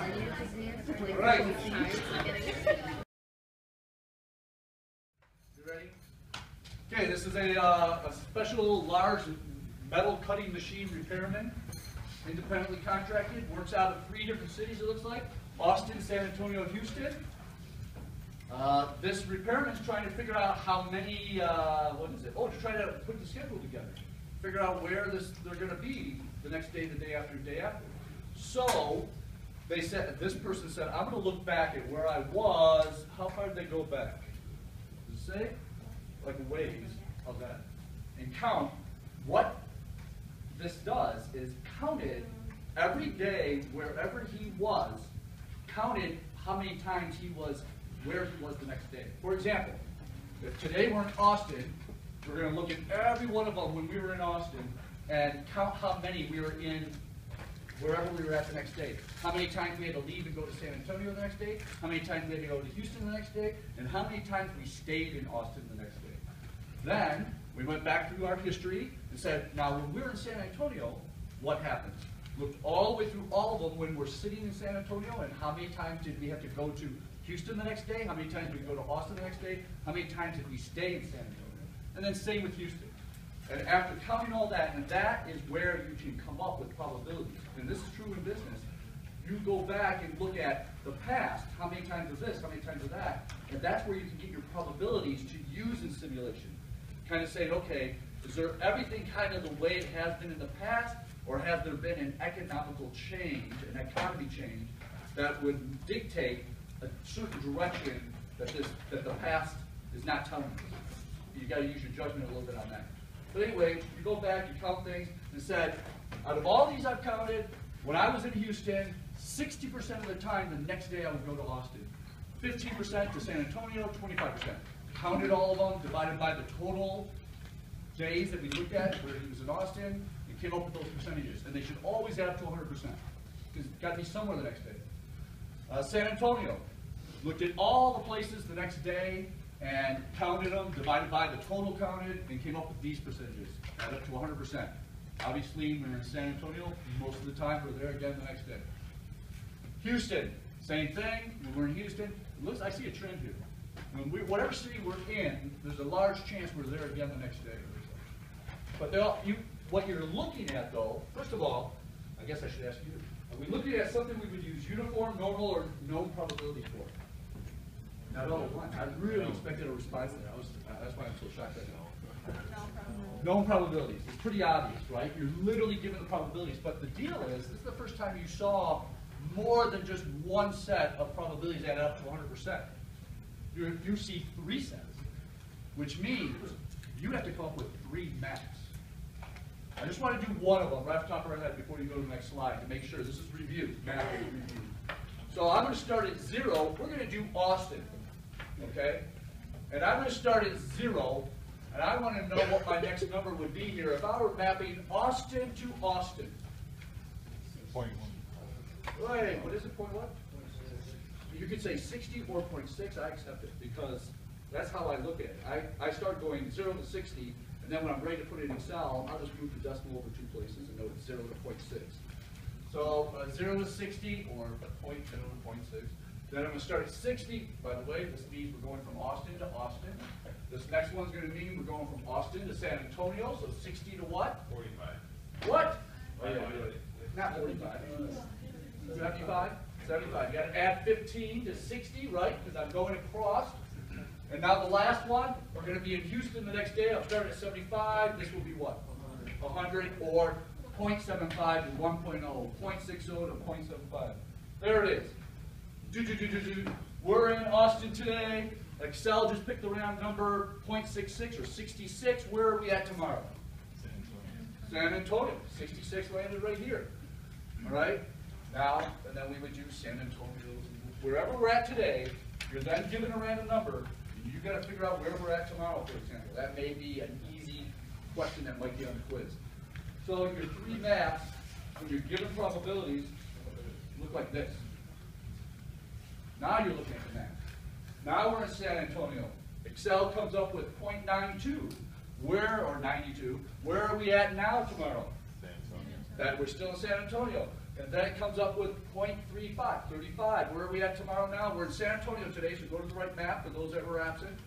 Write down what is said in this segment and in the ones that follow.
Right. You ready? Okay, this is a special large metal cutting machine repairman, independently contracted, works out of 3 different cities it looks like, Austin, San Antonio, and Houston. This repairman is trying to figure out how many, what is it? Oh, to try to put the schedule together. Figure out where they're going to be the next day, the day after, the day after. So, they said, this person said, I'm going to look back at where I was. How far did they go back? Does it say? Like a ways of that. And count. What this does is counted every day wherever he was, counted how many times he was where he was the next day. For example, if today we're in Austin, we're going to look at every one of them when we were in Austin and count how many we were in wherever we were at the next day. How many times we had to leave and go to San Antonio the next day, how many times we had to go to Houston the next day, and how many times we stayed in Austin the next day. Then we went back through our history and said, now when we were in San Antonio, what happened? Looked all the way through all of them when we're sitting in San Antonio, and how many times did we have to go to Houston the next day, how many times did we go to Austin the next day, how many times did we stay in San Antonio, and then same with Houston. And after counting all that, and that is where you can come up with probabilities. And this is true in business. You go back and look at the past, how many times of this, how many times of that, and that's where you can get your probabilities to use in simulation. Kind of saying, okay, is there everything kind of the way it has been in the past, or has there been an economical change, an economy change, that would dictate a certain direction that the past is not telling you? You got to use your judgment a little bit on that. But anyway, you go back, you count things, and said, out of all these I've counted, when I was in Houston, 60% of the time the next day I would go to Austin. 15% to San Antonio, 25%. Counted all of them, divided by the total days that we looked at where he was in Austin, and came up with those percentages. And they should always add up to 100%, because it's got to be somewhere the next day. San Antonio, looked at all the places the next day, and counted them, divided by the total counted, and came up with these percentages. Add up to 100%. Obviously, when we're in San Antonio, most of the time we're there again the next day. Houston, same thing. When we're in Houston, looks, I see a trend here. When whatever city we're in, there's a large chance we're there again the next day. But what you're looking at, though, first of all, I guess I should ask you, are we looking at something we would use uniform, normal, or known probabilities for? No, I really expected a response there. That's why I'm so shocked right now. Known probabilities. It's pretty obvious, right? You're literally given the probabilities. But the deal is, this is the first time you saw more than just one set of probabilities add up to 100%. You see 3 sets, which means you have to come up with 3 maps. I just want to do one of them right off the top of our head before you go to the next slide to make sure this is review. Map is review. So I'm going to start at 0. We're going to do Austin. Okay? And I'm going to start at 0, and I want to know what my next number would be here if I were mapping Austin to Austin. 0.1. Wait, what is it, 0.1? You could say 60 or 0.6, I accept it, because that's how I look at it. I start going 0 to 60, and then when I'm ready to put it in Excel, I'll just move the decimal over 2 places and note it's 0 to 0.6. So 0 to 60, or 0.0 to 0.6. Then I'm going to start at 60. By the way, this means we're going from Austin to Austin. This next one's going to mean we're going from Austin to San Antonio, so 60 to what? 45. What? Oh, yeah, not 45. 75? 75. You got to add 15 to 60, right? Because I'm going across. And now the last one, we're going to be in Houston the next day. I'll start at 75. This will be what? 100, or 0.75 to 1.0, 0.60 to 0.75. There it is. We're in Austin today. Excel just picked the round number 0.66 or 66. Where are we at tomorrow? San Antonio. 66 landed right here. All right? Now, and then we would use San Antonio. Wherever we're at today, you're then given a random number, and you've got to figure out where we're at tomorrow, for example. That may be an easy question that might be on the quiz. So your 3 maps, when you're given probabilities, look like this. Now you're looking at the map. Now we're in San Antonio. Excel comes up with 0.92. Or 92. Where are we at now tomorrow? San Antonio. That we're still in San Antonio. And then it comes up with 0.35, 35. Where are we at tomorrow now? We're in San Antonio today, so go to the right map for those that were absent.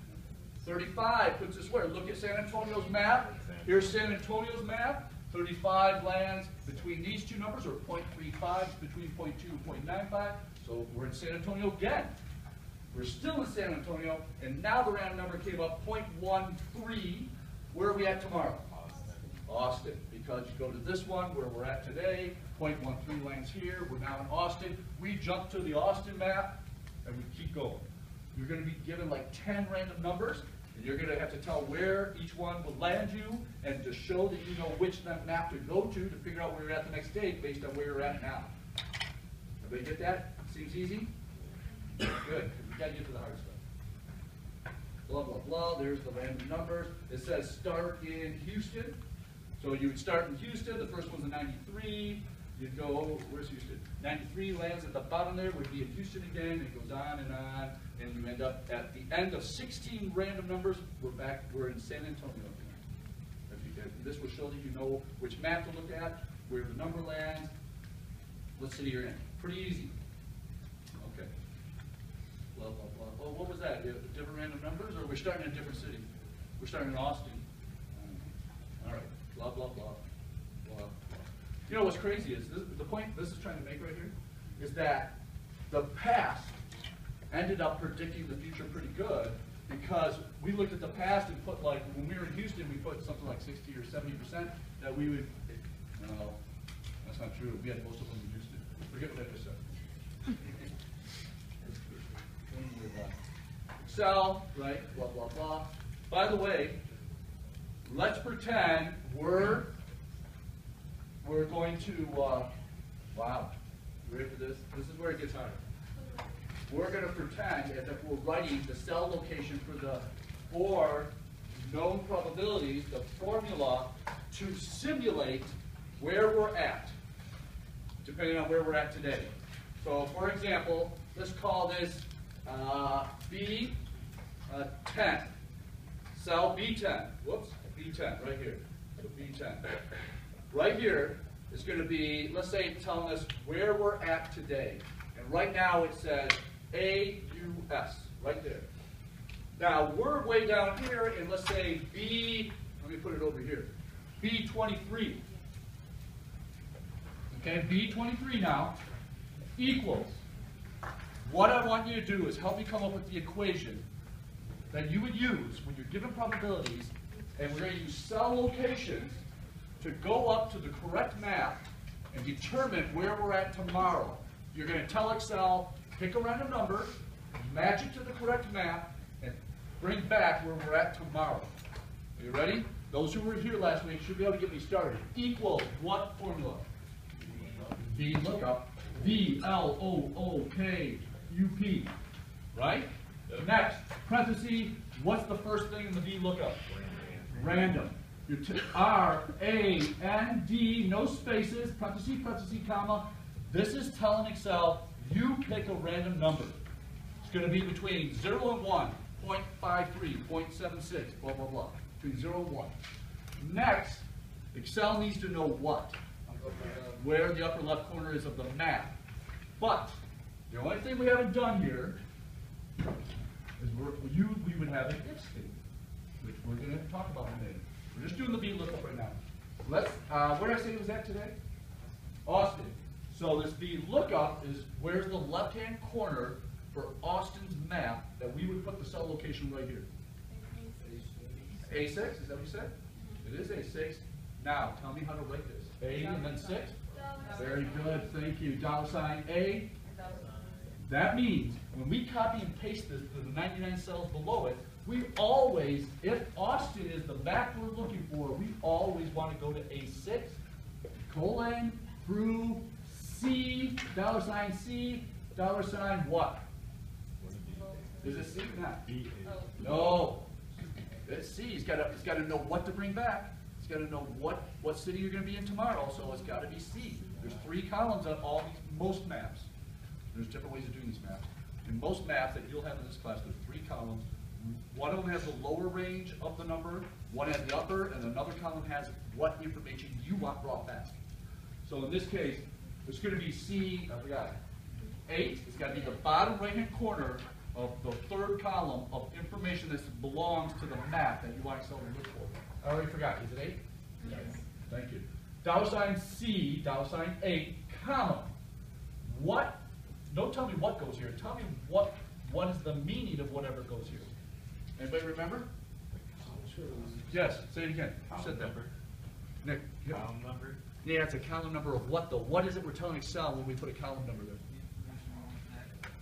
35 puts us where? Look at San Antonio's map. Here's San Antonio's map. 35 lands between these two numbers, or 0.35 between 0.2 and 0.95. So we're in San Antonio again. We're still in San Antonio, and now the random number came up 0.13. Where are we at tomorrow? Austin. Because you go to this one where we're at today, 0.13 lands here. We're now in Austin. We jump to the Austin map, and we keep going. You're going to be given like 10 random numbers, and you're going to have to tell where each one will land you, and to show that you know which map to go to figure out where you're at the next day based on where you're at now. Everybody get that? Seems easy? Good, because we got to get to the hard stuff. Blah, blah, blah. There's the random numbers. It says start in Houston. So you would start in Houston. The first one's a 93. You'd go, where's Houston? 93 lands at the bottom there, would be in Houston again. It goes on, and you end up at the end of 16 random numbers. We're in San Antonio again. This will show that you know which map to look at, where the number lands, what city you're in. Pretty easy. Okay. Blah, blah, blah. Oh, what was that? Different random numbers, or we're starting in a different city? We're starting in Austin. All right. Blah, blah, blah. Blah, blah. You know what's crazy is, the point this is trying to make right here, is that the past ended up predicting the future pretty good, because we looked at the past and put, like, when we were in Houston, we put something like 60 or 70% that we would, no, that's not true. We had most of them in Houston. Forget what I just said. Excel, right, blah, blah, blah. By the way, let's pretend we're going to, wow, you ready for this? This is where it gets harder. We're going to pretend as if we're writing the cell location for the 4 known probabilities, the formula to simulate where we're at, depending on where we're at today. So, for example, let's call this B10, cell B10, whoops, B10, right here, so B10. Right here is going to be, let's say, telling us where we're at today. And right now it says AUS, right there. Now, we're way down here, and let's say B, let me put it over here, B23. Okay, B23 now equals, what I want you to do is help me come up with the equation that you would use when you're given probabilities, and we're going to use cell locations to go up to the correct map and determine where we're at tomorrow. You're going to tell Excel, pick a random number, match it to the correct map, and bring back where we're at tomorrow. Are you ready? Those who were here last week should be able to get me started. Equals what formula? VLOOKUP. VLOOKUP. Right? Next, parenthesis, what's the first thing in the VLOOKUP? Random. R, A, N, D, no spaces, parenthesis, parenthesis, comma. This is telling Excel, you pick a random number. It's going to be between 0 and 1, 0.53, 0.76, blah, blah, blah. Between 0 and 1. Next, Excel needs to know what? Where the upper left corner is of the map. But the only thing we haven't done here is we would have an if statement, which we're going to talk about in a minute. We're just doing the VLOOKUP right now. Let's, where did I say it was at today? Austin. So this VLOOKUP is where's the left-hand corner for Austin's map that we would put the cell location right here. A6, is that what you said? It is A6. Now, tell me how to write this. A and then 6? Very good, thank you. $A. That means when we copy and paste this to the 99 cells below it, we always, if Austin is the map we're looking for, we always want to go to A6, colon, through C, $C, $what? Is it C? Not. No. It's C. It's got to know what to bring back. It's got to know what city you're going to be in tomorrow, so it's got to be C. There's 3 columns on most maps. There's different ways of doing these maps. In most maps that you'll have in this class, there's 3 columns. One of them has the lower range of the number, one has the upper, and another column has what information you want brought back. So in this case, It's going to be C, I forgot, 8. It's got to be the bottom right-hand corner of the third column of information that belongs to the map that you want Excel to look for. I already forgot. Is it 8? Yes. Thank you. $ C, $8, comma. What? Don't tell me what goes here. Tell me what is the meaning of whatever goes here. Anybody remember? Yes, say it again. You said that. Number. Nick. Yeah. Column number. Yeah, it's a column number of what though? What is it we're telling Excel when we put a column number there?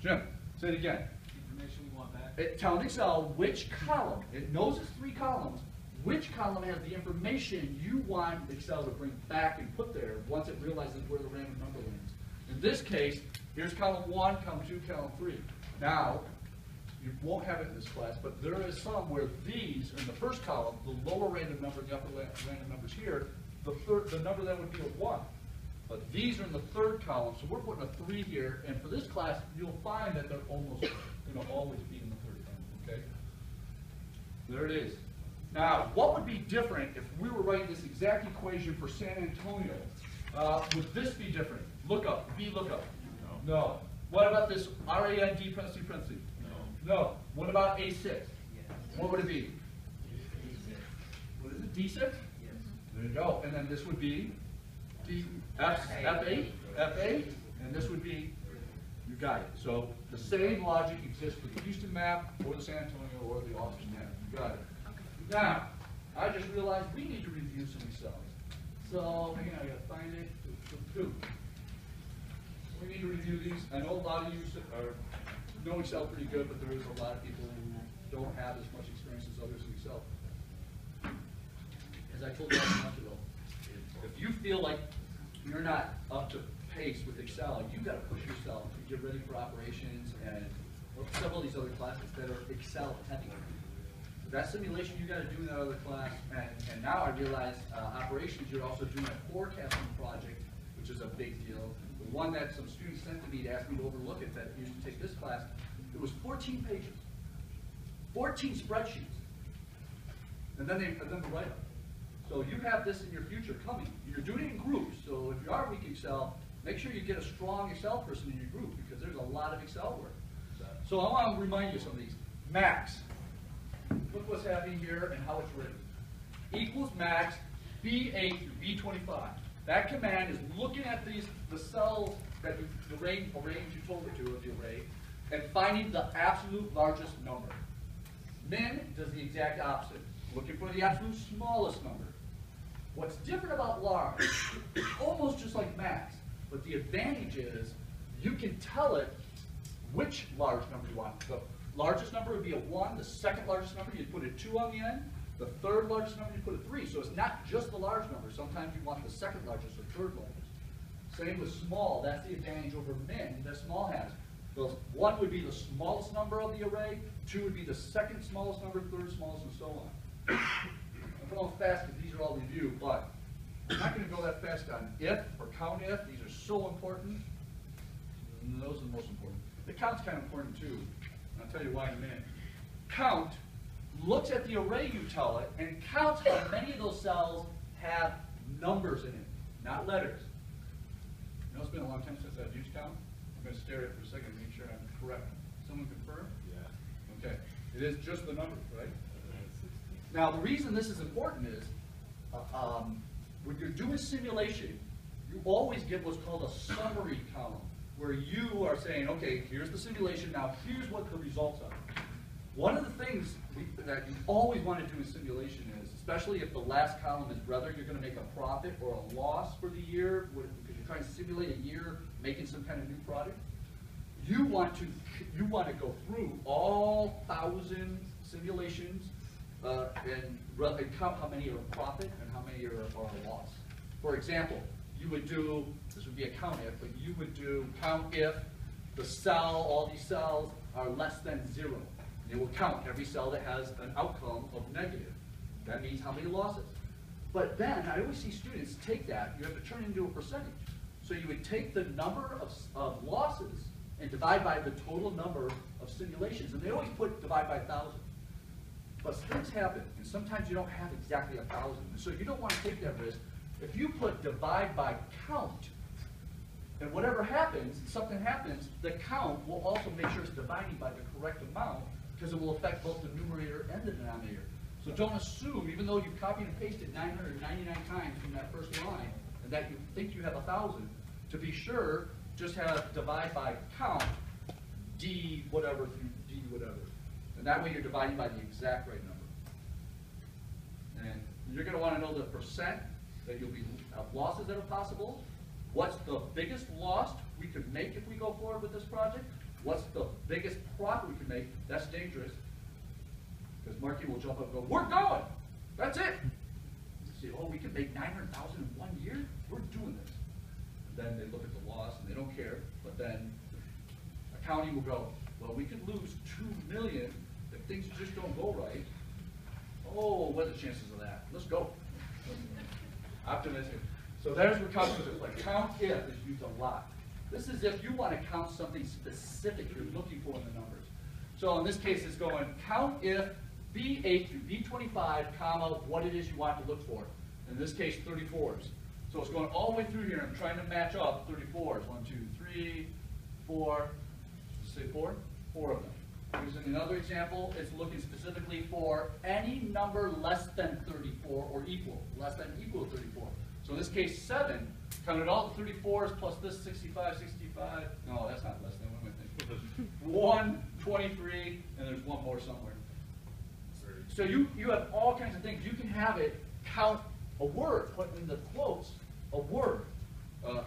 Jim, say it again. Information we want back. It telling Excel which column. It knows it's 3 columns. Which column has the information you want Excel to bring back and put there once it realizes where the random number lands. In this case, here's column 1, column 2, column 3. Now, you won't have it in this class, but there is some where these are in the first column, the lower random number, the upper random numbers here, the number that would be a 1. But these are in the third column, so we're putting a 3 here, and for this class, you'll find that they're almost going to always be in the third column, okay? There it is. Now, what would be different if we were writing this exact equation for San Antonio? Would this be different? Lookup, V lookup? No. No. What about this RAND parentheses parentheses? No. No. What about A6? Yes. What would it be? What is it, D6? Yes. There you go. And then this would be F8, and this would be, you got it. So the same logic exists for the Houston map, or the San Antonio, or the Austin map. You got it. Now, I just realized we need to review some Excel. So, hang on, I gotta find it. We need to review these. I know a lot of you know Excel pretty good, but there is a lot of people who don't have as much experience as others in Excel. As I told you last month ago, if you feel like you're not up to pace with Excel, you've got to push yourself to get ready for operations and several of these other classes that are Excel heavy. That simulation you got to do in that other class, and now I realize operations, you're also doing a forecasting project, which is a big deal. The one that some students sent to me to ask me to overlook it, that used to take this class, it was 14 pages, 14 spreadsheets, and then the write-up. So you have this in your future coming. You're doing it in groups, so if you are weak Excel, make sure you get a strong Excel person in your group, because there's a lot of Excel work. So I want to remind you of some of these. Max. Look what's happening here and how it's written. Equals max B8 through B25. That command is looking at the cells that the range you told it to of the array, and finding the absolute largest number. Min does the exact opposite, looking for the absolute smallest number. What's different about large, almost just like max, but the advantage is you can tell it which large number you want. The largest number would be a 1, the second largest number you'd put a 2 on the end, the third largest number you put a 3. So it's not just the large number. Sometimes you want the second largest or third largest. Same with small. That's the advantage over min that small has. The 1 would be the smallest number of the array, 2 would be the second smallest number, third smallest, and so on. I'm going fast because these are all review, but I'm not going to go that fast on if or count if. These are so important. And those are the most important. The count's kind of important too. I'll tell you why in a minute. Count looks at the array you tell it and counts how many of those cells have numbers in it, not letters. You know, it's been a long time since I've used count. I'm going to stare at it for a second and make sure I'm correct. Someone confirm? Yeah. Okay. It is just the number, right? Now, the reason this is important is when you're doing simulation, you always get what's called a summary column, where you are saying, okay, here's the simulation, now here's what the results are. One of the things that you always want to do in simulation is, especially if the last column is whether you're going to make a profit or a loss for the year, because you're trying to simulate a year making some kind of new product, you want to go through all 1,000 simulations and count how many are a profit and how many are a loss. For example, you would do, this would be a count if, but you would do count if the cell, all these cells are less than 0. And it will count every cell that has an outcome of negative. That means how many losses. But then, I always see students take that, you have to turn it into a percentage. So you would take the number of losses and divide by the total number of simulations. And they always put divide by 1,000. But things happen, and sometimes you don't have exactly 1,000. So you don't want to take that risk. If you put divide by count, And whatever happens, something happens, the count will also make sure it's dividing by the correct amount, because it will affect both the numerator and the denominator. So don't assume, even though you copied and pasted 999 times from that first line, and that you think you have 1,000, to be sure, just have divide by count, D whatever through D whatever. And that way you're dividing by the exact right number. And you're going to want to know the percent that you'll be of losses that are possible. What's the biggest loss we could make if we go forward with this project? What's the biggest profit we can make? That's dangerous. Because Marky will jump up and go, we're going! That's it! You say, oh, we can make 900,000 in 1 year? We're doing this. And then they look at the loss and they don't care. But then accounting will go, well, we could lose $2 million if things just don't go right. Oh, what are the chances of that? Let's go. Optimistic. So there's what counts with it. Like count if is used a lot. This is if you want to count something specific you're looking for in the numbers. So in this case, it's going count if B8 through B25, comma, what it is you want to look for. In this case, 34s. So it's going all the way through here. I'm trying to match up 34s. 1, 2, 3, 4. Say 4? 4 of them. Here's another example. It's looking specifically for any number less than 34 or equal. Less than equal to 34. So in this case, 7, counted all the 34s plus this 65, 65. No, that's not less than. What am I thinking? 1, 23, and there's one more somewhere. So you have all kinds of things. You can have it count a word, put in the quotes a word.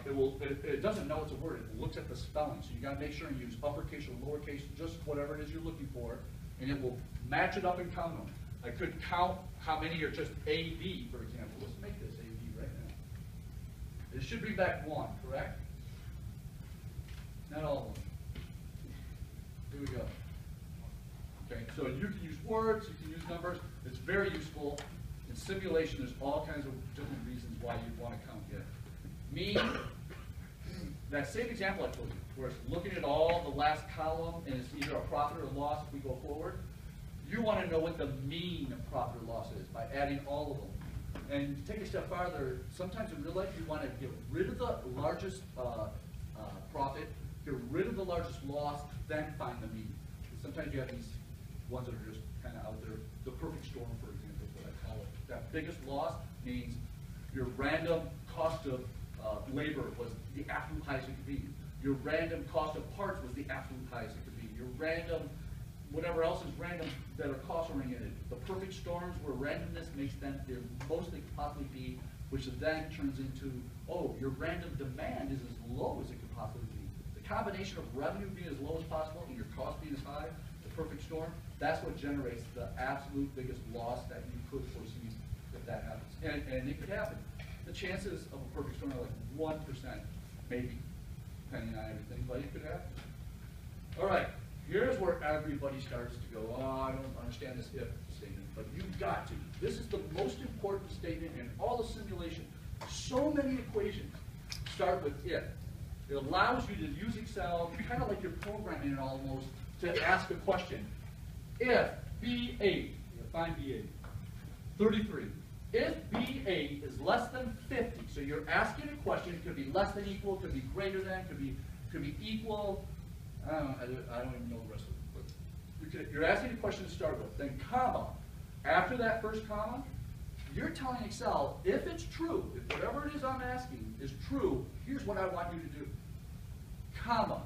It doesn't know it's a word. It looks at the spelling. So you got to make sure and use uppercase or lowercase, just whatever it is you're looking for, and it will match it up and count them. I could count how many are just AB, for example. Let's make this AB right now. It should bring back 1, correct? Not all of them. Here we go. Okay, so you can use words, you can use numbers. It's very useful. In simulation, there's all kinds of different reasons why you'd want to count it. Mean, that same example I told you, where it's looking at all the last column and it's either a profit or a loss if we go forward. You want to know what the mean profit or loss is by adding all of them. And to take a step farther, sometimes in real life you want to get rid of the largest profit, get rid of the largest loss, then find the mean. Sometimes you have these ones that are just kind of out there. The perfect storm, for example, is what I call it. That biggest loss means your random cost of labor was the absolute highest it could be. Your random cost of parts was the absolute highest it could be. Your random, whatever else is random that are cost-oriented. The perfect storms where randomness makes them the most they could possibly be, which then turns into, oh, your random demand is as low as it could possibly be. The combination of revenue being as low as possible and your cost being as high, the perfect storm, that's what generates the absolute biggest loss that you could foresee if that happens. And it could happen. The chances of a perfect storm are like 1%, maybe, depending on everything, but it could happen. All right, here's where everybody starts to go, oh, I don't understand this if statement, but you've got to. This is the most important statement in all the simulation. So many equations start with if. It allows you to use Excel, kind of like you're programming it almost, to ask a question. If B8, find B8, 33. If B8 is less than 50, so you're asking a question, it could be less than equal, could be greater than, could be equal, I don't even know the rest of it. But you're asking a question to start with, then comma. After that first comma, you're telling Excel, if it's true, if whatever it is I'm asking is true, here's what I want you to do. Comma.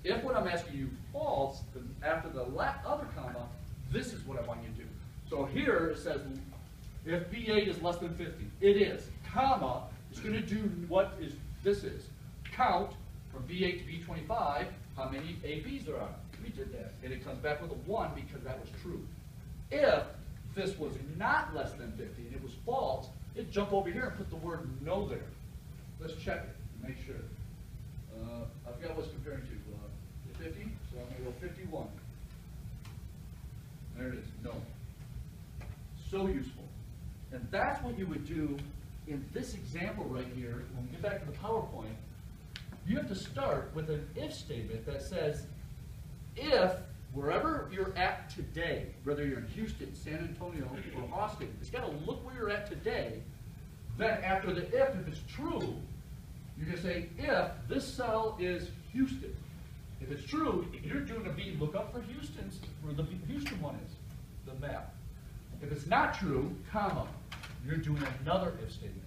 If what I'm asking you false, then after the other comma, this is what I want you to do. So here it says, if B8 is less than 50, it is, comma, it's going to do what this is. Count from B8 to B25 how many ABs there are. We did that. And it comes back with a 1 because that was true. If this was not less than 50 and it was false, it'd jump over here and put the word no there. Let's check it and make sure. I forgot what it's comparing to. 50? So I'm going to go 51. There it is. No. So useful. And that's what you would do in this example right here. When we get back to the PowerPoint, you have to start with an if statement that says, if wherever you're at today, whether you're in Houston, San Antonio, or Austin, it's got to look where you're at today. Then after the if it's true, you're going to to say if this cell is Houston. If it's true, you're doing a VLOOKUP for Houston's, where the Houston one is, the map. If it's not true, comma, you're doing another if statement.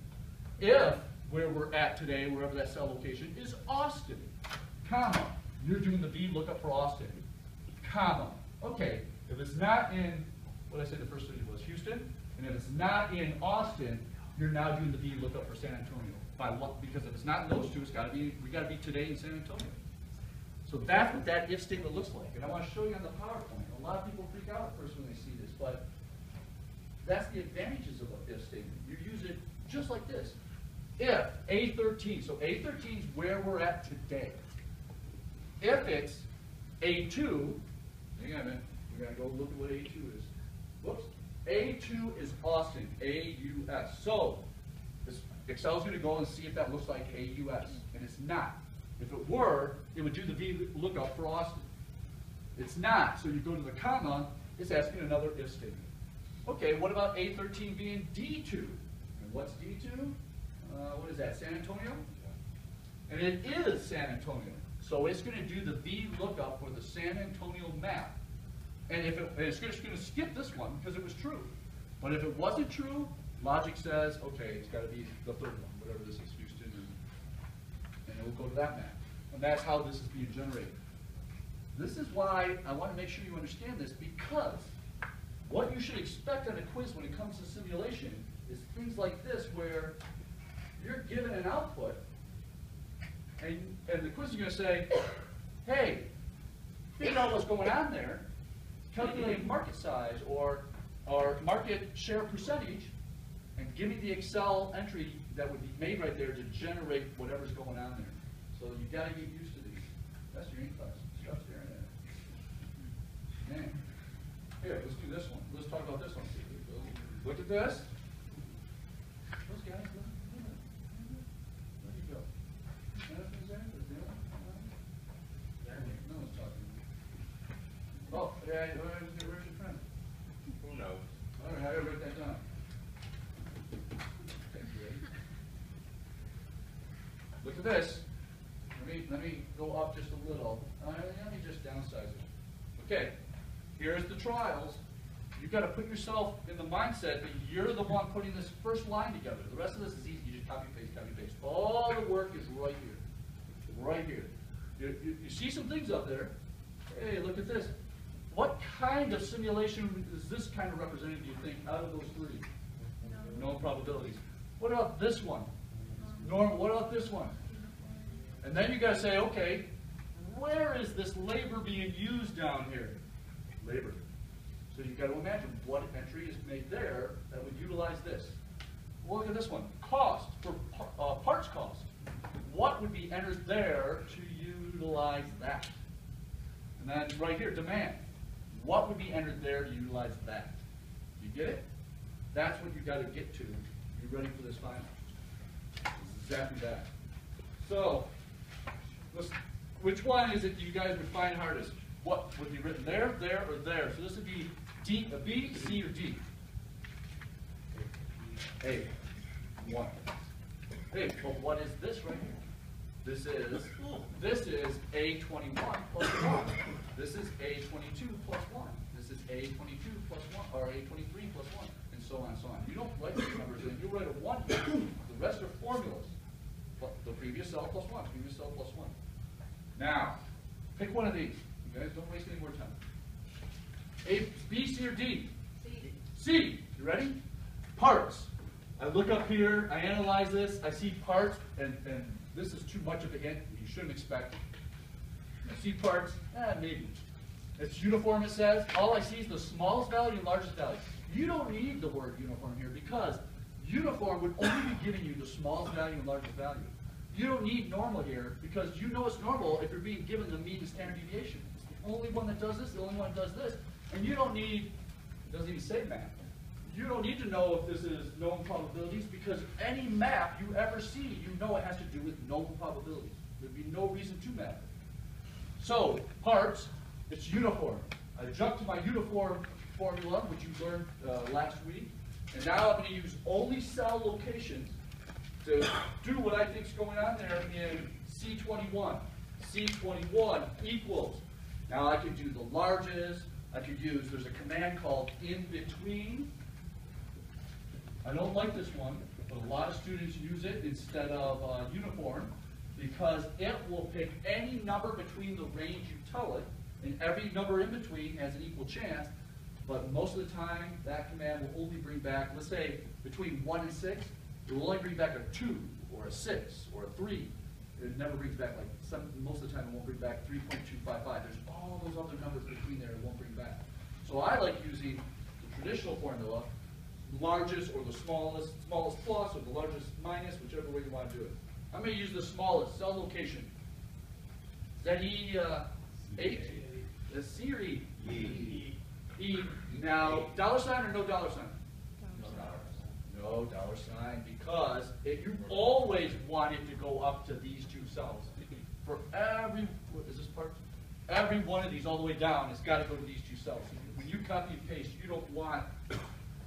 If where we're at today, wherever that cell location is Austin, comma, you're doing the VLOOKUP for Austin, comma. Okay, if it's not in, what did I say the first city was, Houston, and if it's not in Austin, you're now doing the VLOOKUP for San Antonio. By what? Because if it's not in those two, it's got to be, we got to be today in San Antonio. So that's what that if statement looks like. And I want to show you on the PowerPoint. A lot of people freak out at first when they see this, but that's the advantages of an if statement. You use it just like this. If A13, so A13 is where we're at today. If it's A2, hang on a minute, we're going to go look at what A2 is. Whoops. A2 is Austin, A-U-S. So this Excel's going to go and see if that looks like A-U-S, and it's not. If it were, it would do the VLOOKUP for Austin. It's not, so you go to the comma, it's asking another if statement. Okay, what about A13 being D2? And what's D2? What is that, San Antonio? And it is San Antonio. So it's going to do the VLOOKUP for the San Antonio map. And if it's just going to skip this one because it was true. But if it wasn't true, logic says, okay, it's got to be the third one, whatever this is, Houston, and it will go to that map. And that's how this is being generated. This is why I want to make sure you understand this, because what you should expect on a quiz when it comes to simulation is things like this, where you're given an output, and the quiz is going to say, hey, figure out what's going on there, calculate market size or market share percentage, and give me the Excel entry that would be made right there to generate whatever's going on there. So you got to get used to these. That's your ink class. Stuff staring at it. Man. Here, let's do this one. Let's talk about this one. Look at this. Those guys, where'd you go? Anything there? No one's talking. Oh, yeah, where's your friend? Who knows? All right, I gotta write that down. Okay, ready? Look at this. Let me go up just a little. Let me just downsize it. Okay, here's the trials. You've got to put yourself in the mindset that you're the one putting this first line together. The rest of this is easy. You just copy, paste, copy, paste. All the work is right here. Right here. You see some things up there. Hey, look at this. What kind of simulation is this kind of representing, do you think, out of those three? Known probabilities. What about this one? Normal. What about this one? And then you got to say, okay, where is this labor being used down here? Labor. So you've got to imagine what entry is made there that would utilize this. Well, look at this one. Cost, for parts cost. What would be entered there to utilize that? And then right here, demand. What would be entered there to utilize that? You get it? That's what you got to get to. You're ready for this final. It's exactly that. So, which one is it you guys would find hardest? What would be written there, there, or there? So this would be D, B, C, or D? A. One. Hey, but what is this right here? This is A21 plus 1. This is A22 plus 1. This is A22 plus 1, or A23 plus 1, and so on and so on. You don't write these numbers in. You write a 1 here. The rest are formulas. The previous cell plus 1, previous cell plus 1. Now, pick one of these. You guys don't waste any more time. A, B, C, or D? C. C. You ready? Parts. I look up here, I analyze this, I see parts, and this is too much of a hint. You shouldn't expect it. I see parts, maybe. It's uniform, it says. All I see is the smallest value and largest value. You don't need the word uniform here because uniform would only be giving you the smallest value and largest value. You don't need normal here because you know it's normal if you're being given the mean and standard deviation. It's the only one that does this, the only one that does this. And you don't need, it doesn't even say map. You don't need to know if this is known probabilities because any map you ever see, you know it has to do with known probabilities. There'd be no reason to map it. So, parts, it's uniform. I jump to my uniform formula, which you learned last week. And now I'm going to use only cell locations to do what I think is going on there in C21. C21 equals. Now I could do the largest. I could use, there's a command called in between. I don't like this one, but a lot of students use it instead of uniform because it will pick any number between the range you tell it, and every number in between has an equal chance, but most of the time that command will only bring back, let's say between 1 and 6, it will only bring back a 2 or a 6 or a 3. It never brings back, like most of the time it won't bring back 3.255. There's all those other numbers between there it won't bring back. So I like using the traditional formula, largest or the smallest plus or the largest minus, whichever way you want to do it. I'm going to use the smallest, cell location. ZE8, the Siri. E. Now, dollar sign or no dollar sign? No dollar sign, because you always want it to go up to these two cells. For every, what is this part? Every one of these all the way down, it's got to go to these two cells. When you copy and paste, you don't want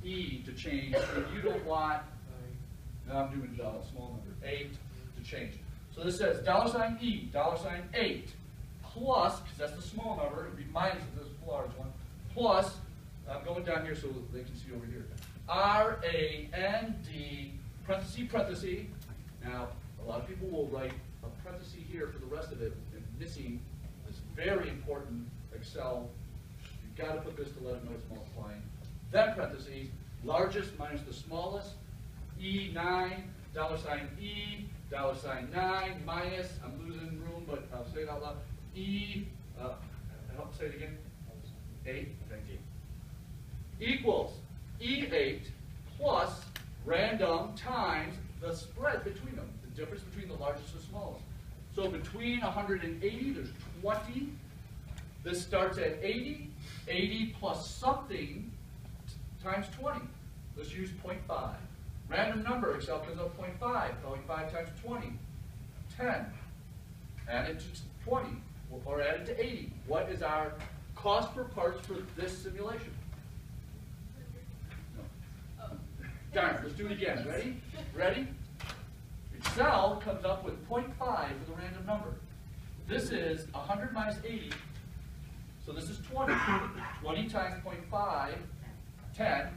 E to change, and you don't want, now I'm doing small number, 8 to change. So this says $E, $8, plus, because that's the small number, it would be minus if this is the large one, plus, I'm going down here so they can see over here, RAND, parenthesis. Now, a lot of people will write a parenthesis here for the rest of it, and missing this very important Excel. You've got to put this to let them know it's multiplying. Then parentheses, largest minus the smallest, E9, $E, $9, minus, I'm losing room, but I'll say it out loud, help say it again, 8, thank you, equals E8 plus random times the spread between them, the difference between the largest and smallest. So between 180, there's 20. This starts at 80, 80 plus something times 20. Let's use 0.5. Random number, Excel comes up 0.5, probably 5 times 20, 10. Add it to 20, or add it to 80. What is our cost per parts for this simulation? No. Darn, let's do it again. Ready? Ready? Excel comes up with 0.5 for the random number. This is 100 minus 80, so this is 20. 20 times 0.5, 10.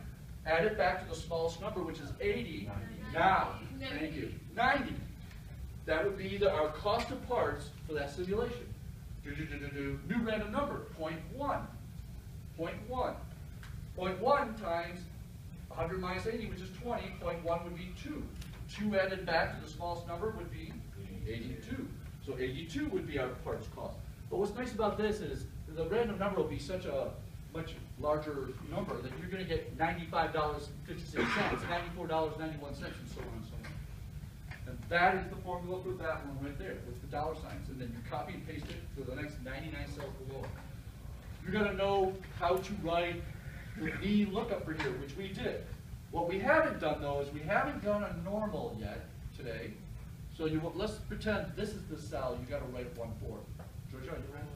Add it back to the smallest number, which is 80. Now, thank you, 90. That would be our cost of parts for that simulation. New random number, 0.1. 0.1. 0.1 times 100 minus 80, which is 20. 0.1 would be 2. 2 added back to the smallest number would be 82. So 82 would be our parts cost. But what's nice about this is the random number will be such a much larger number that you're going to get $95.56, $94.91, and so on and so on. And that is the formula for that one right there, with the dollar signs. And then you copy and paste it for the next 99 cells below. You're going to know how to write the V lookup for here, which we did. What we haven't done, though, is we haven't done a normal yet today. So let's pretend this is the cell you got to write 1 for. Georgia, are you ready?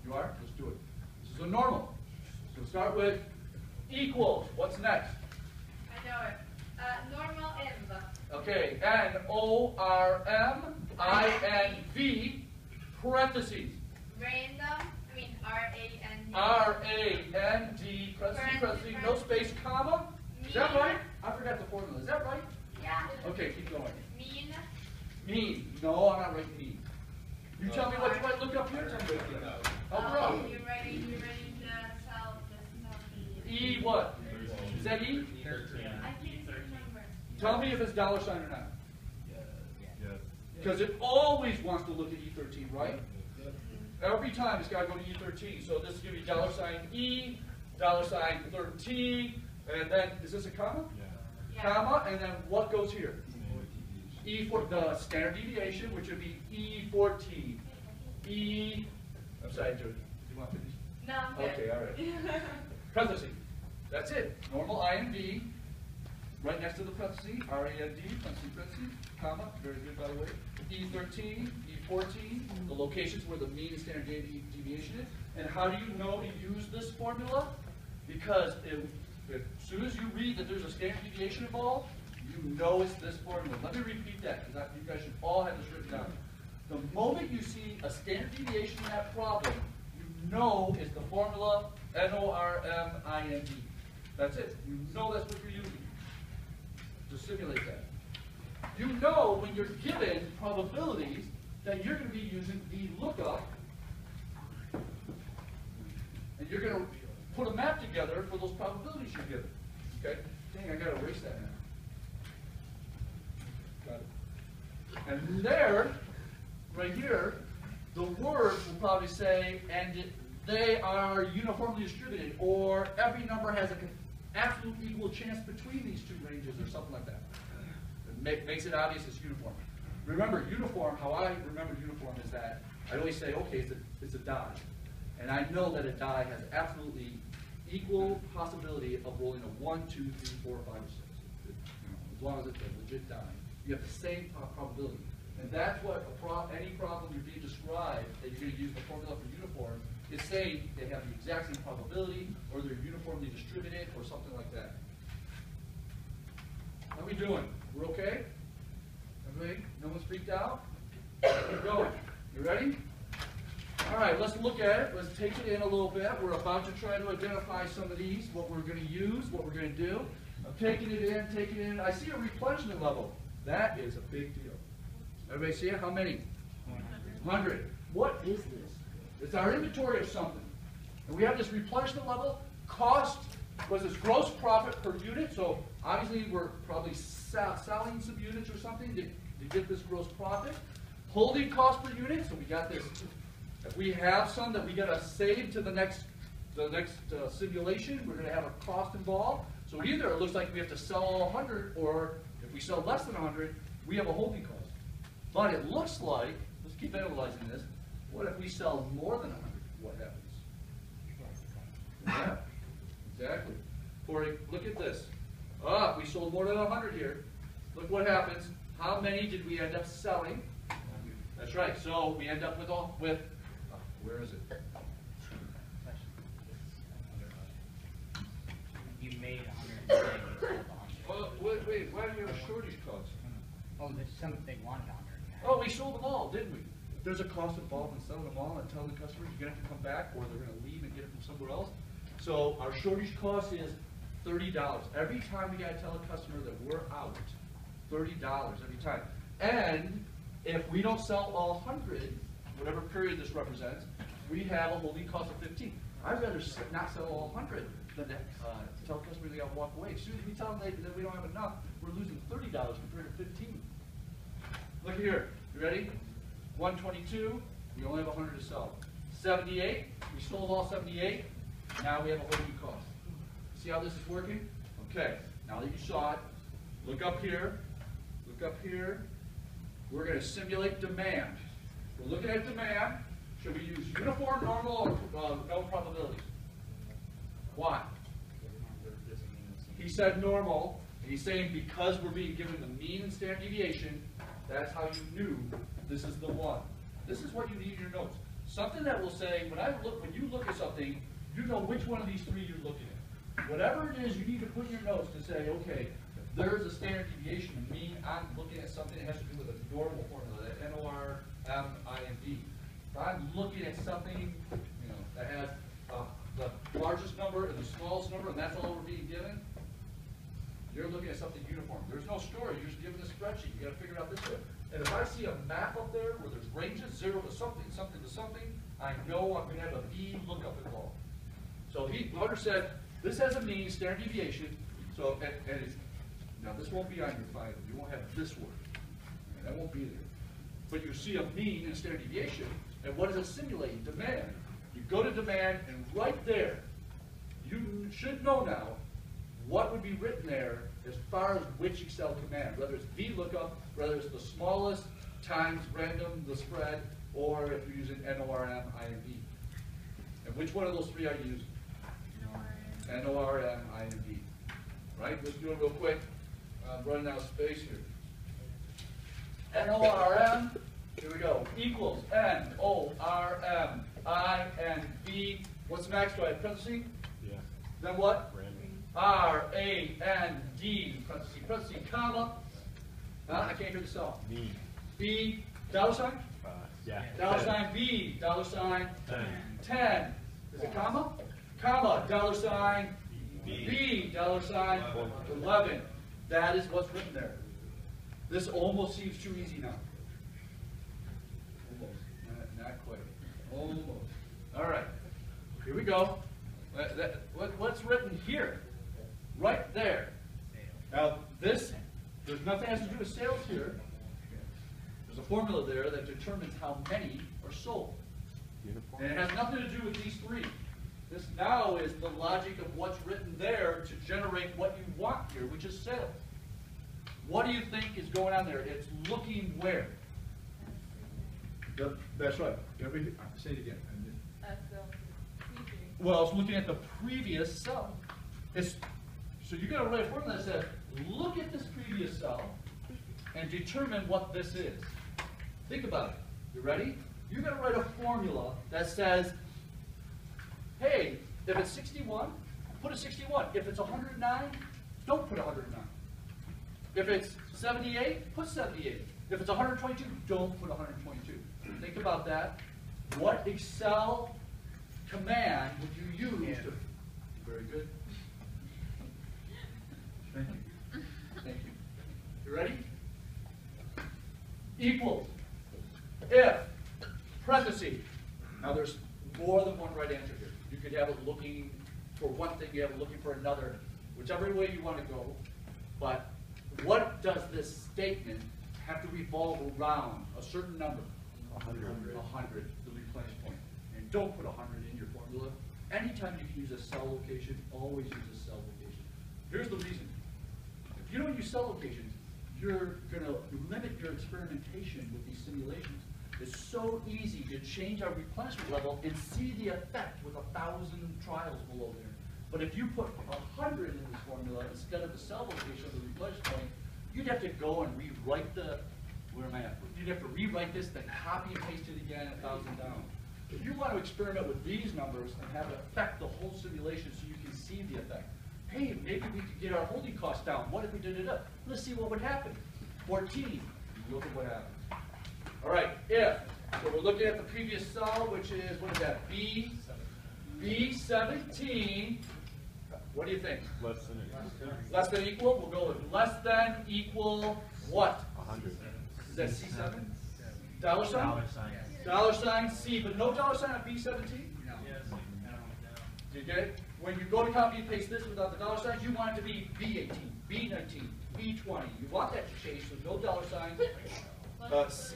You are? Let's do it. This is a normal. So start with equals. What's next? I know it. Normal inv. Okay, NORMINV, parentheses. Random, RAND. RAND, parentheses, no space, comma. Is that right? I forgot the formula. Is that right? Yeah. Okay, keep going. Mean. Mean. No, I'm not writing mean. You tell me what you might look up here. Tell me what you got. You're writing the cell. E what? Is that E? I can't remember. Tell me if it's dollar sign or not. Yes. Because it always wants to look at E13, right? Every time it's got to go to E13. So this is going to be dollar sign E, dollar sign 13, and then, is this a comma? Yeah. Comma, and then what goes here? E for the standard deviation, which would be E14. I'm sorry, George. Do you want to finish? No, I'm good. Okay, all right. Parentheses. That's it. Normal INV. Right next to the parentheses, RAND, parentheses, comma, very good by the way. E13, E14, the locations where the mean and standard deviation is. And how do you know to use this formula? Because as soon as you read that there's a standard deviation involved, You know it's this formula. Let me repeat that, because you guys should all have this written down. The moment you see a standard deviation in that problem, you know it's the formula NORMIND. That's it. You know that's what you're using to simulate that. You know when you're given probabilities that you're going to be using the lookup, and you're going to put a map together for those probabilities you're given. Okay? Dang, I got to erase that now. Got it. And there, right here, the words will probably say, and they are uniformly distributed, or every number has an absolute equal chance between these two ranges, or something like that. It makes it obvious it's uniform. Remember, uniform, how I remember uniform is that I always say, okay, it's a die. And I know that a die has absolutely equal possibility of rolling a 1, 2, 3, 4, 5, or 6. As long as it's a legit die. You have the same probability. And that's what any problem you're being described that you're going to use the formula for uniform is saying they have the exact same probability, or they're uniformly distributed, or something like that. How are we doing? We're okay? Everybody? No one's freaked out? Keep going. You ready? All right, let's look at it. Let's take it in a little bit. We're about to try to identify some of these, what we're going to use, what we're going to do. I'm taking it in, taking it in. I see a replenishment level. That is a big deal. Everybody see it? How many? 100. What is this? It's our inventory of something. And we have this replenishment level. Cost was this gross profit per unit. So obviously we're probably selling some units or something to get this gross profit. Holding cost per unit. So we got this. If we have some that we got to save to the next simulation, we're going to have a cost involved. So either it looks like we have to sell all 100, or if we sell less than 100, we have a holding cost. But it looks like, let's keep analyzing this, what if we sell more than 100? What happens? Yeah, exactly. Corey, look at this. We sold more than 100 here. Look what happens. How many did we end up selling? That's right. So we end up with where is it? You made 100. Well, wait, why do you have a shortage cost? Oh, there's some they wanted 100. Oh, we sold them all, didn't we? There's a cost involved in selling them all and telling the customers you're going to have to come back, or they're going to leave and get it from somewhere else. So our shortage cost is $30. Every time we got to tell a customer that we're out, $30 every time. And if we don't sell all 100, whatever period this represents, we have a holding cost of 15. I'd rather not sell all 100 than to tell customers they got to walk away. As soon as we tell them that we don't have enough, we're losing $30 compared to 15. Look here. You ready? 122. We only have 100 to sell. 78. We sold all 78. Now we have a holding cost. See how this is working? Okay. Now that you saw it, look up here. Look up here. We're going to simulate demand. We're looking at demand. Should we use uniform, normal, or no probabilities? Why? He said normal. And he's saying because we're being given the mean and standard deviation, that's how you knew this is the one. This is what you need in your notes. Something that will say, when you look at something, you know which one of these three you're looking at. Whatever it is, you need to put in your notes to say, okay, there's a standard deviation. And mean, I'm looking at something that has to do with a normal formula, that NORMIND. If I'm looking at something, that has the largest number and the smallest number, and that's all we're being given, you're looking at something uniform. There's no story. You're just given a spreadsheet. You got to figure it out this way. And if I see a map up there where there's ranges, 0 to something, something to something, I know I'm going to have a V lookup involved. So Hunter said, this has a mean standard deviation. So, now this won't be on your file. You won't have this word. And that won't be there. But you see a mean and standard deviation. And what does it simulate? Demand. You go to demand, and right there, you should know now what would be written there as far as which Excel command, whether it's VLOOKUP, whether it's the smallest times random, the spread, or if you're using NORMIND. And which one of those three are you using? NORMIND. Right? Let's do it real quick. I'm running out of space here. NORM, here we go, equals NORMIND. What's next? Do I have parentheses? Yeah. Then what? Random. R, A, N, D, parenthesis, comma. I can't hear the cell. B. B, dollar sign? Yeah. Dollar sign B, dollar sign 10. 10. Is it comma? Comma, dollar sign B, dollar sign 11. That is what's written there. This almost seems too easy now. Almost. Not quite. Almost. All right. Here we go. What's written here? Right there. Now, this, there's nothing has to do with sales here. There's a formula there that determines how many are sold. Uniform. And it has nothing to do with these three. This now is the logic of what's written there to generate what you want here, which is sales. What do you think is going on there? It's looking where? That's right. Say it again. Well, it's looking at the previous cell. So you're going to write a formula that says, look at this previous cell and determine what this is. Think about it. You ready? You're going to write a formula that says, hey, if it's 61, put a 61. If it's 109, don't put 109. If it's 78, put 78. If it's 122, don't put 122. Think about that. What Excel command would you use to... Very good. Thank you. Thank you. You ready? Equals. If, parentheses. Now there's more than one right answer here. You could have it looking for one thing, you have it looking for another. Whichever way you want to go. But what does this statement have to revolve around? A certain number. 100. 100, the replenish point. And don't put 100 in your formula. Anytime you can use a cell location, always use a cell location. Here's the reason. If you don't use cell locations, you're going to limit your experimentation with these simulations. It's so easy to change our replenishment level and see the effect with 1,000 trials below there. But if you put 100 in this formula instead of the cell location of the replenishment point, you'd have to go and rewrite the, where am I at? You'd have to rewrite this, then copy and paste it again 1,000 down. If you want to experiment with these numbers and have it affect the whole simulation so you can see the effect, hey, maybe we could get our holding costs down. What if we did it up? Let's see what would happen. 14. Look at what happened. All right, if. So we're looking at the previous cell, which is, what is that? B17. What do you think? Less than it. Less than equal? We'll go with less than equal what? 100. Is that C7? Dollar sign? Dollar sign. Dollar sign C, but no dollar sign on B17? No. Do you get it? When you go to copy and paste this without the dollar signs, you want it to be B18, B19, B20. You want that to change, so no dollar sign.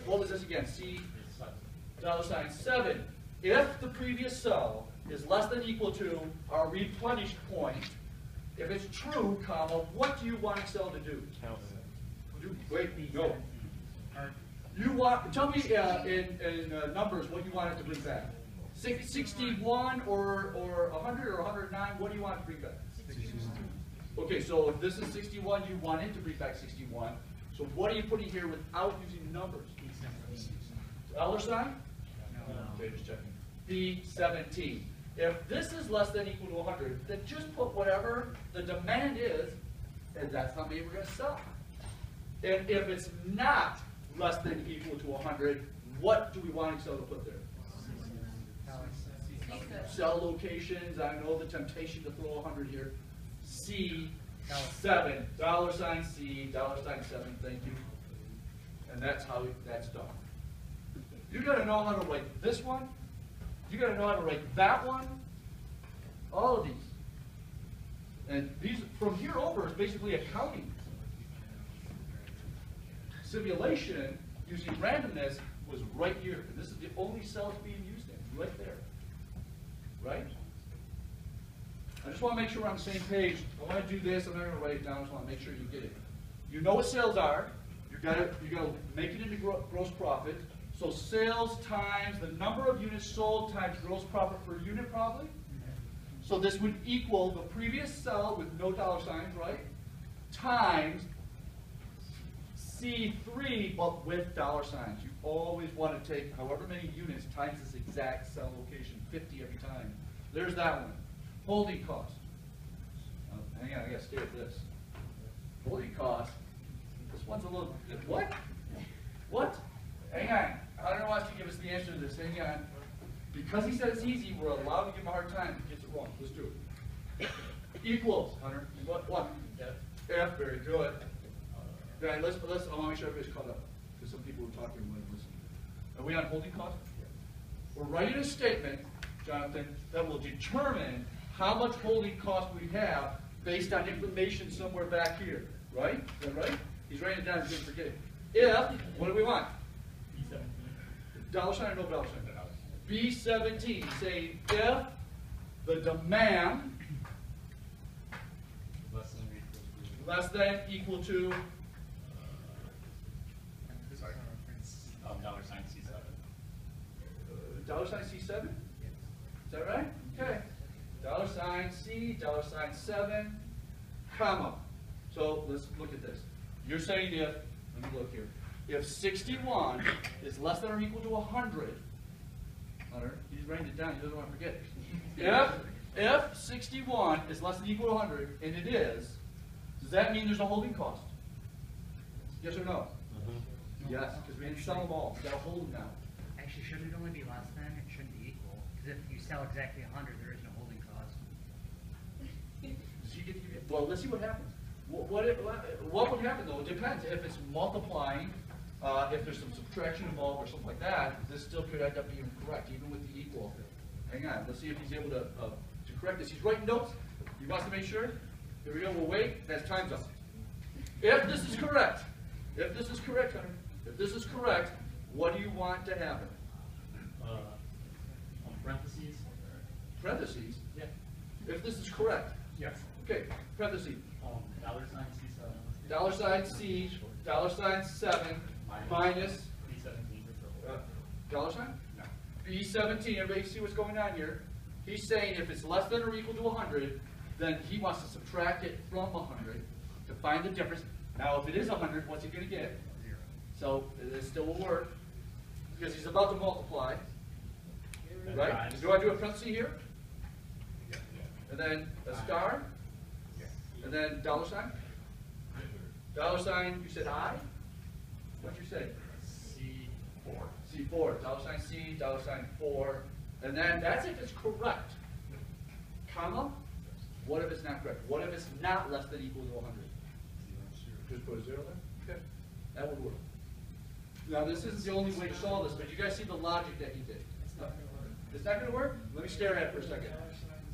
What was this again? C, dollar sign 7. If the previous cell is less than equal to our replenished point, if it's true, comma, what do you want Excel to do? Count. Wait, no. You want, tell me in numbers what you want it to bring back. 61 or 100 or 109, what do you want it to bring back? 61. Okay, so if this is 61, you want it to bring back 61. So what are you putting here without using numbers? Dollar sign? Okay, just checking. B17. If this is less than equal to 100, then just put whatever the demand is, and that's how many we're going to sell. And if it's not less than equal to 100, what do we want Excel to put there? Cell locations. I know the temptation to throw 100 here. C7. Dollar sign C, dollar sign 7. Thank you. And that's how that's done. You got to know how to write this one. You got to know how to write that one. All of these. And these from here over is basically accounting. Simulation using randomness was right here. And this is the only cells being used in, right there. Right? I just want to make sure we're on the same page. I want to do this. I'm not going to write it down. I just want to make sure you get it. You know what sales are. You got to make it into gross profit. So sales times the number of units sold times gross profit per unit, probably. So this would equal the previous cell with no dollar signs, right? Times C3, but with dollar signs. You always want to take however many units times this exact cell location, 50 every time. There's that one. Holding cost. hang on, I gotta stay with this. Holding cost, this one's a little, what? What? Hang on, I don't know why he give us the answer to this, hang on. Because he said it's easy, we're allowed to give him a hard time if he gets it wrong. Let's do it. Equals, Hunter, what? F, very good. Okay, let's, I want to make sure everybody's caught up, because some people were talking when listening. Are we on holding cost? We're writing a statement, Jonathan, that will determine how much holding cost we have based on information somewhere back here, right? Is that right? He's writing it down, he didn't forget it. If, what do we want? Dollar sign or no dollar sign? B17, saying if the demand less than equal to dollar sign C7. dollar sign C7? Is that right? Okay. Dollar sign C, dollar sign 7, comma. So let's look at this. You're saying if, let me look here. If 61 is less than or equal to 100, Hunter, he's writing it down, he doesn't want to forget. If 61 is less than or equal to 100, and it is, does that mean there's a holding cost? Yes or no? Yes, because we didn't sell them all. We got to hold them now. Actually, shouldn't it only be less than? It shouldn't be equal. Because if you sell exactly 100, there is no holding cost. Well, let's see what happens. What would happen though? It depends. If it's multiplying, if there's some subtraction involved or something like that, this still could end up being correct, even with the equal. Hang on. Let's see if he's able to correct this. He's writing notes. He wants to make sure. Here we go. We'll wait. That's time's up. If this is correct, Hunter, if this is correct, what do you want to happen? Parentheses. Parentheses? Yeah. If this is correct. Yes. Okay, parentheses. Dollar sign C7. Dollar sign C, dollar sign 7, minus B17. dollar sign? No. B17, everybody see what's going on here? He's saying if it's less than or equal to 100, then he wants to subtract it from 100 to find the difference. Now, if it is 100, what's he going to get? 0. So it still will work because he's about to multiply, right? Do I do a parenthesis here? And then a star? And then dollar sign? Dollar sign, you said I? What'd you say? C4. C4, dollar sign C, dollar sign 4, and then that's if it's correct. Comma, what if it's not correct? What if it's not less than or equal to 100? Just put a 0 there? Okay, that would work. Now this isn't the only way to solve this, but you guys see the logic that he did. It's not going to work? Let me stare at it for a second.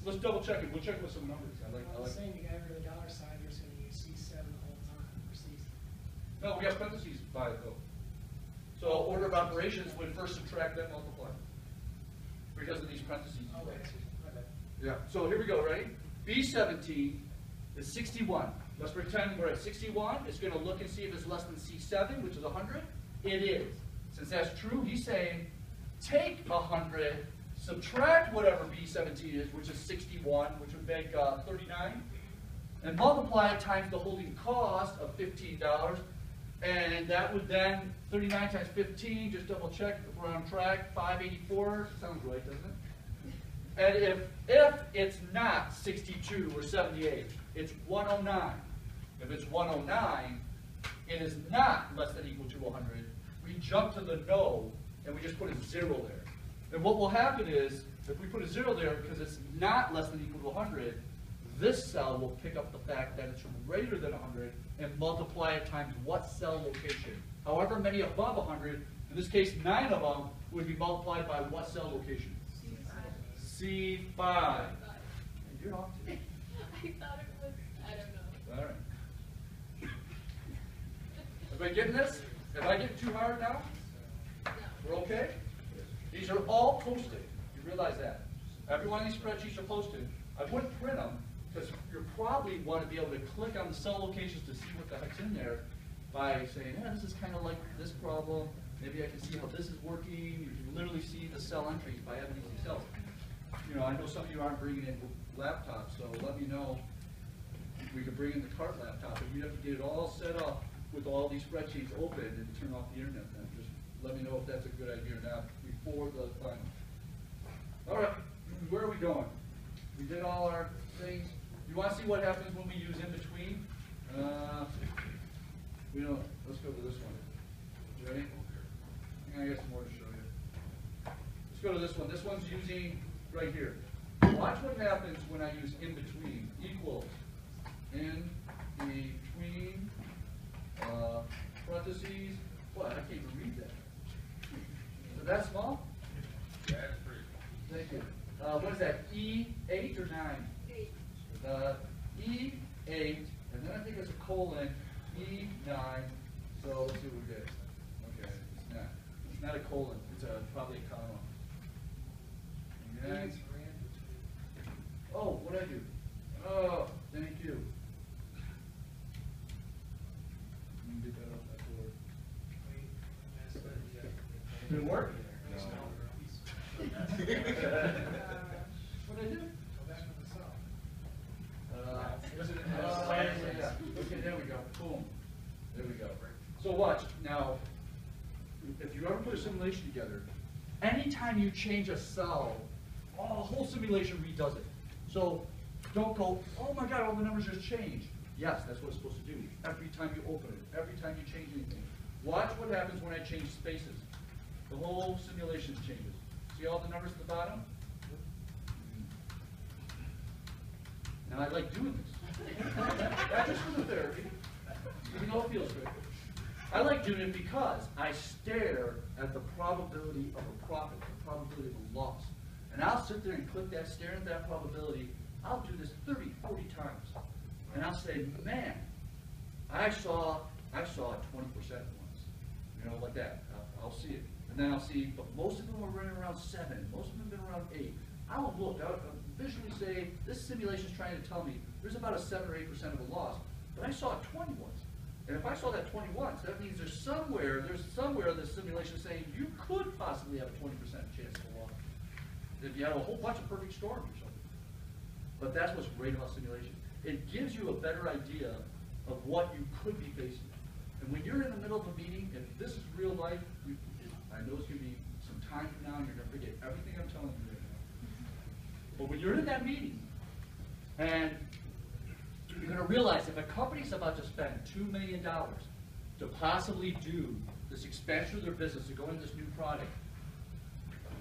Let's double check it. We'll check with some numbers. I like. Saying you got rid of the dollar sign, you're just going to use C7 the whole time for C7. No, we got parentheses by it though. So order of operations would first subtract then multiply. Because of these parentheses. Oh, wait, my bad. Yeah. So here we go, right? B17 is 61. Let's pretend we're at 61. It's going to look and see if it's less than C7, which is 100. It is. Since that's true, he's saying take 100, subtract whatever B17 is, which is 61, which would make 39, and multiply it times the holding cost of $15. And that would then, 39 times 15, just double check if we're on track, 584, sounds right, doesn't it? And if it's not 62 or 78, it's 109. If it's 109, it is not less than or equal to 100. We jump to the no, and we just put a 0 there. And what will happen is, if we put a 0 there, because it's not less than or equal to 100, this cell will pick up the fact that it's greater than 100 and multiply it times what cell location. However many above 100, in this case 9 of them, would be multiplied by what cell location? C5. And you're off to it. I thought it was, I don't know. All right. Everybody getting this? Am I getting too hard now? No. We're okay? These are all posted. You realize that? Every one of these spreadsheets are posted. I wouldn't print them because you probably want to be able to click on the cell locations to see what the heck's in there by saying, yeah, this is kind of like this problem. Maybe I can see how this is working. You can literally see the cell entries by having these cells. You know, I know some of you aren't bringing in laptops, so let me know. We could bring in the cart laptop, and you'd have to get it all set up with all these spreadsheets open and turn off the internet. Then just let me know if that's a good idea or not before the final. All right, where are we going? We did all our things. You want to see what happens when we go to this one. This one's using right here. Watch what happens when I use in between. Equals. In between parentheses. What? I can't even read that. Is it that small? Yeah, it's pretty. Thank you. What is that? E8 or 9? 8. E8, and then I think it's a colon, E9. So let's see what we did. Okay, it's not. It's not a colon. It's probably a comma. Okay. It's ran between. Oh, what did I do? Oh, thank you. Let me get that off that board. Wait, that's what, yeah. Did it work? No. What did I do? Go back to the cell. Yeah. Okay, there we go. Boom. There we go. So watch. Now, if you ever put a simulation together, anytime you change a cell, the whole simulation redoes it. So don't go, oh my God, all the numbers just changed. Yes, that's what it's supposed to do. Every time you open it, every time you change anything. Watch what happens when I change spaces. The whole simulation changes. See all the numbers at the bottom? Now I like doing this. Not just for the therapy, even though it feels good. I like doing it because I stare at the probability of a profit, the probability of a loss. And I'll sit there and click that, stare at that probability. I'll do this 30, 40 times. And I'll say, man, I saw a 20% once. You know, like that. I'll see it. And then I'll see, but most of them are running around 7. Most of them have been around 8. I'll look, I'll visually say, this simulation is trying to tell me there's about a 7 or 8% of a loss, but I saw a 20 once. And if I saw that 20 once, that means there's somewhere in this simulation saying you could possibly have a 20% chance of a loss. If you have a whole bunch of perfect storms or something. But that's what's great about simulation. It gives you a better idea of what you could be facing. And when you're in the middle of a meeting, if this is real life, I know it's going to be some time from now and you're going to forget everything I'm telling you right now. But when you're in that meeting, and you're going to realize if a company's about to spend $2 million to possibly do this expansion of their business, to go into this new product,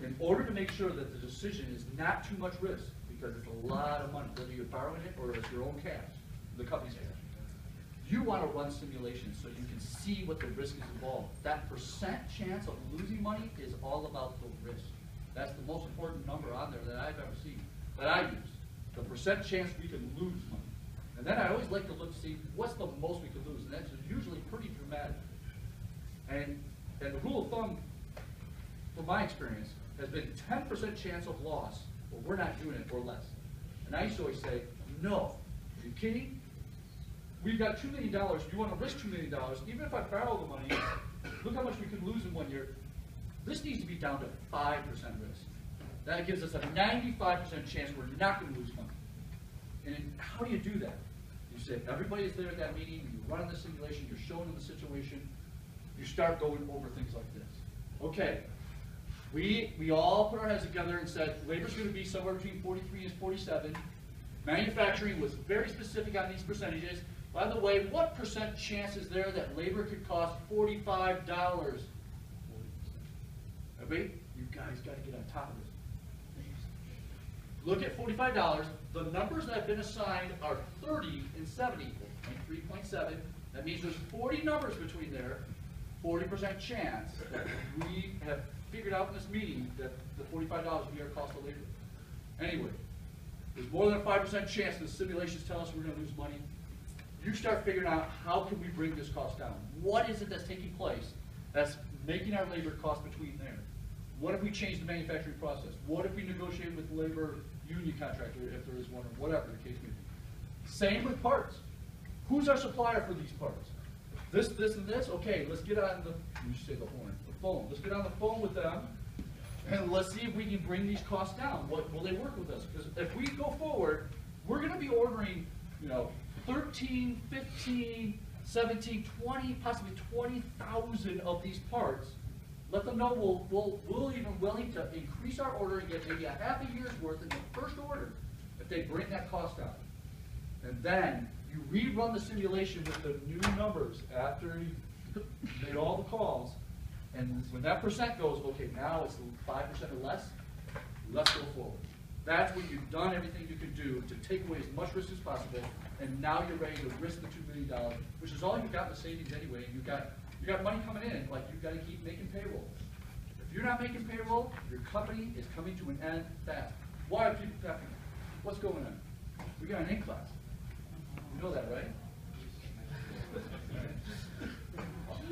in order to make sure that the decision is not too much risk, because it's a lot of money, whether you're borrowing it or it's your own cash, the company's cash, you want to run simulations so you can see what the risk is involved. That percent chance of losing money is all about the risk. That's the most important number on there that I've ever seen, that I use. The percent chance we can lose money. And then I always like to look to see what's the most we can lose, and that's usually pretty dramatic. And the rule of thumb, from my experience, has been 10% chance of loss, or we're not doing it, or less. And I used to always say, no, are you kidding? We've got $2 million, you want to risk $2 million, even if I borrow the money, look how much we could lose in 1 year. This needs to be down to 5% risk. That gives us a 95% chance we're not going to lose money. And how do you do that? You say, everybody's there at that meeting, you're running the simulation, you're showing them the situation, you start going over things like this. Okay, we all put our heads together and said, labor's going to be somewhere between 43 and 47. Manufacturing was very specific on these percentages. By the way, what percent chance is there that labor could cost $45? 40%. Everybody, you guys got to get on top of this. Look at $45. The numbers that have been assigned are 30 and 70, 0.3, 0.7. That means there's 40 numbers between there, 40% chance that we have figured out in this meeting that the $45 will be our cost of labor. Anyway, there's more than a 5% chance the simulations tell us we're going to lose money. You start figuring out how can we bring this cost down. What is it that's taking place that's making our labor cost between there? What if we change the manufacturing process? What if we negotiate with the labor union contractor, if there is one, or whatever the case may be? Same with parts. Who's our supplier for these parts? This, and this? Okay, let's get on the, you say the horn, the phone. Let's get on the phone with them, and let's see if we can bring these costs down. What will they work with us? Because if we go forward, we're going to be ordering, 13, 15, 17, 20, possibly 20,000 of these parts. Let them know we'll even willing to increase our order and get maybe a half a year's worth in the first order if they bring that cost down. And then you rerun the simulation with the new numbers after you made all the calls, And when that percent goes, okay, now it's 5% or less, let's go forward. That's when you've done everything you can do to take away as much risk as possible, and now you're ready to risk the $2 million, which is all you've got in the savings anyway. You got money coming in, like you've got to keep making payroll. If you're not making payroll, your company is coming to an end fast. Why are people tapping? What's going on? We got an ink class. You know that, right?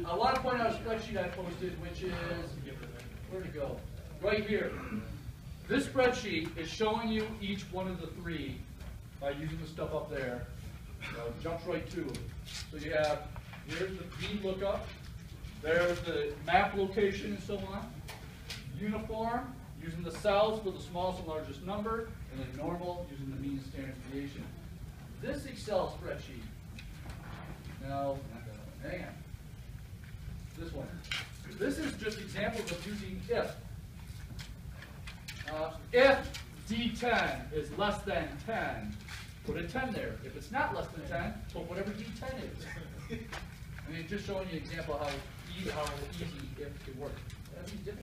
I want to point out a spreadsheet I posted, which is, where'd it go? Right here. This spreadsheet is showing you each one of the three by using the stuff up there. Jumps right to it. So you have, here's the P lookup, there's the map location and so on, uniform, using the cells for the smallest and largest number, and then normal, using the mean and standard deviation. This Excel spreadsheet, no, not that one, hang on. This one. This is just examples of using if. If D10 is less than 10, put a 10 there. If it's not less than 10, put whatever D10 is. I mean, just showing you an example how easy if can work. That'd be difficult.